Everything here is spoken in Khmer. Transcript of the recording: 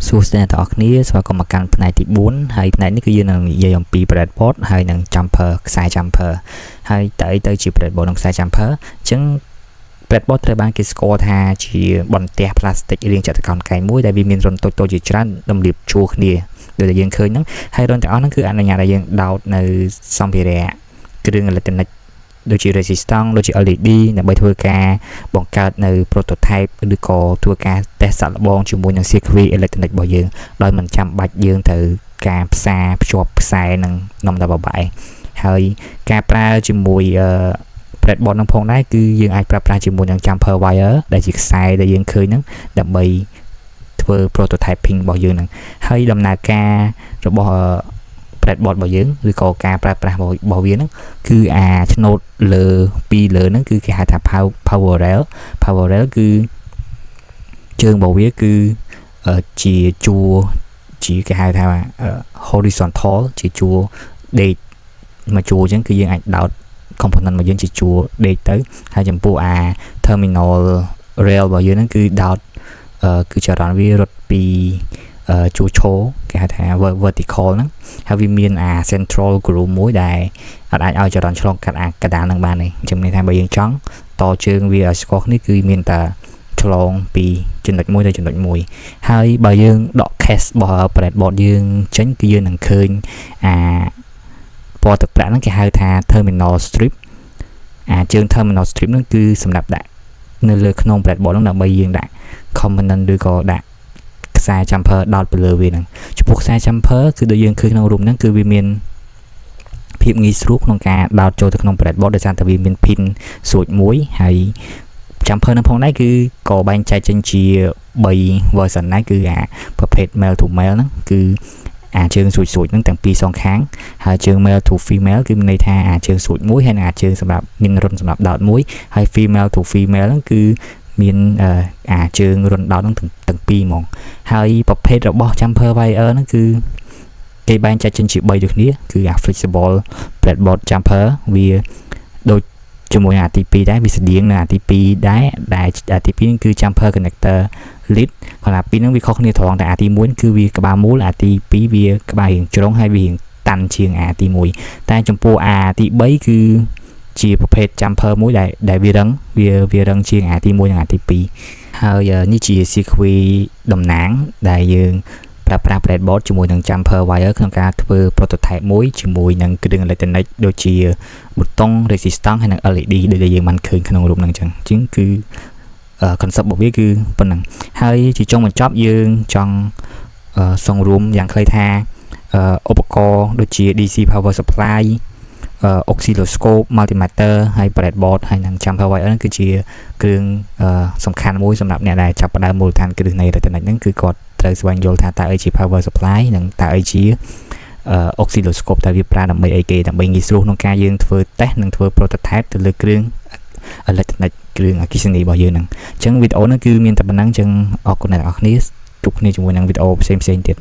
សួស្តីអ្នកទាំងអស់គ្នាស្វាគមន៍មកកាន់ផ្នែកទី4ហើយផ្នែកនេះគឺយើងនឹងនិយាយអំពី breadboard ហើយនឹង jumper ខ្សែ jumper ហើយទៅជា breadboard និងខ្សែ jumper អញ្ចឹង breadboard ត្រូវបានគេស្គាល់ថាជាបន្ទះផ្លាស្ទិករាងចតុកោណកែងមួយដែលវាមានរន្ធតូចៗជាច្រើនតម្រៀបជួរគ្នាដូចដែលយើងឃើញហ្នឹងហើយរន្ធទាំងអស់ហ្នឹងគឺអនុញ្ញាតឲ្យយើងដោតនៅសម្ភារៈគ្រឿងអេឡិចត្រូនិកដូចជា resistance ដូចជា LED ដើម្បីធ្វើការបង្កើតនៅ prototype ឬក៏ធ្វើការតេស្តសាកល្បងជាមួយនឹង circuit electronic របស់យើងដោយមិនចាំបាច់យើងត្រូវការផ្សារភ្ជាប់ខ្សែនឹងនំដបបាយហើយការប្រើជាមួយ breadboard នឹងផងដែរគឺយើងអាចប្រើប្រាស់ជាមួយនឹង jumper wire ដែលជាខ្សែដែលយើងឃើញហ្នឹងដើម្បីធ្វើ prototyping របស់យើងហ្នឹងហើយដំណើរការរបស់ breadboard របស់យើងឬក៏ការប្រើប្រាស់របស់វាហ្នឹងគឺឆ្នោតលើពីលើហ្នឹងគឺគេហៅថា power rail គឺជើងរបស់វាគឺជាជួរជាគេហៅថា horizontal ជាជួរដេកមួយជួរអញ្ចឹងគឺយើងអាចដោត component របស់យើងជាជួរដេកទៅហើយចំពោះterminal rail របស់យើងហ្នឹងគឺដោតគឺចរន្តវារត់ពីជួរឈរគេហៅថា vertical ហ្នឹងហើយវាមានcentral groove មួយដែលអាចឲ្យចរន្តឆ្លងកាត់កណ្ដាលហ្នឹងបានទេអញ្ចឹងន័យថាបើយើងចង់តជើងវាឲ្យស្គាល់គ្នាគឺមានតែឆ្លងពីចំណុចមួយទៅចំណុចមួយហើយបើយើងដក case របស់ breadboard យើងចេញគឺយើងនឹងឃើញពណ៌ទឹកប្រាក់ហ្នឹងគេហៅថា terminal strip ជើង terminal strip ហ្នឹងគឺសម្រាប់ដាក់នៅលើក្នុង breadboard ហ្នឹងដើម្បីយើងដាក់ component ឬក៏ដាក់ខ្សែ jumper ដោតទៅលើវាហ្នឹងចំពោះខ្សែ jumper គឺដូចយើងឃើញក្នុងរូបហ្នឹងគឺវាមានភាពងាយស្រួលក្នុងការដោតចូលទៅក្នុង breadboard ដោយសារតែវាមាន pin ស្រួចមួយហើយ jumper នឹងផងដែរគឺក៏បែងចែកចេញជា3 version ដែរគឺប្រភេទ male to male ហ្នឹងគឺជើងស្រួចហ្នឹងទាំងពីរសងខាងហើយជើង male to female គឺមានន័យថាជើងស្រួចមួយហើយនឹងជើងសម្រាប់មានរុនសម្រាប់ដោតមួយហើយ female to female ហ្នឹងគឺមានជើងរុនដោតហ្នឹងទាំងពីរហ្មងហើយប្រភេទរបស់ jumper wire ហ្នឹងគឺគេបែងចែកចេញជា3ដូចគ្នាគឺ flexible breadboard jumper វាដូចជាមួយទី2ដែរវាស្តៀងនឹងទី2ដែរដែលទី2ហ្នឹងគឺ jumper connector lead គាត់ពីរហ្នឹងវាខុសគ្នាត្រង់តែទី1គឺវាក្បាលមូលទី2វាក្បាលរាងជ្រុងហើយវារាងតាន់ជាងទី1តែចំពោះទី3គឺជាប្រភេទ jumper មួយដែលវារឹងវារឹងជាងទី1និងទី2ហើយនេះជា circuit តំណាងដែលយើងប្រើប្រាស់ breadboard ជាមួយនឹង jumper wire ក្នុងការធ្វើ prototype មួយជាមួយនឹងគ្រឿងអេឡិចត្រូនិកដូចជាប៊ូតុង resistance ហើយនិង LED ដូចដែលយើងបានឃើញក្នុងរូបហ្នឹងអញ្ចឹងគឺconcept របស់វាគឺប៉ុណ្ណឹងហើយជាចុងបញ្ចប់យើងចង់សង្រួមយ៉ាងខ្លីថាឧបករណ៍ដូចជា DC power supply oscilloscope multimeter ហើយ breadboard ហើយនិង jumper wire ហ្នឹងគឺជាគ្រឿងសំខាន់មួយសម្រាប់អ្នកដែលចាប់ផ្ដើមមូលដ្ឋានគ្រឹះនៃ electronic ហ្នឹងគឺគាត់ត្រូវស្វែងយល់ថាតើអីជា power supply និងតើអីជា oscilloscope តើវាប្រើដើម្បីអីគេដើម្បីងាយស្រួលក្នុងការយើងធ្វើ test និងធ្វើ prototype ទៅលើគ្រឿង electronic គ្រឿងអគ្គិសនីរបស់យើងហ្នឹងអញ្ចឹងវីដេអូហ្នឹងគឺមានតែប៉ុណ្ណឹងអញ្ចឹងអរគុណអ្នកនរគ្នាជួបគ្នាជាមួយនឹងវីដេអូផ្សេងៗទៀត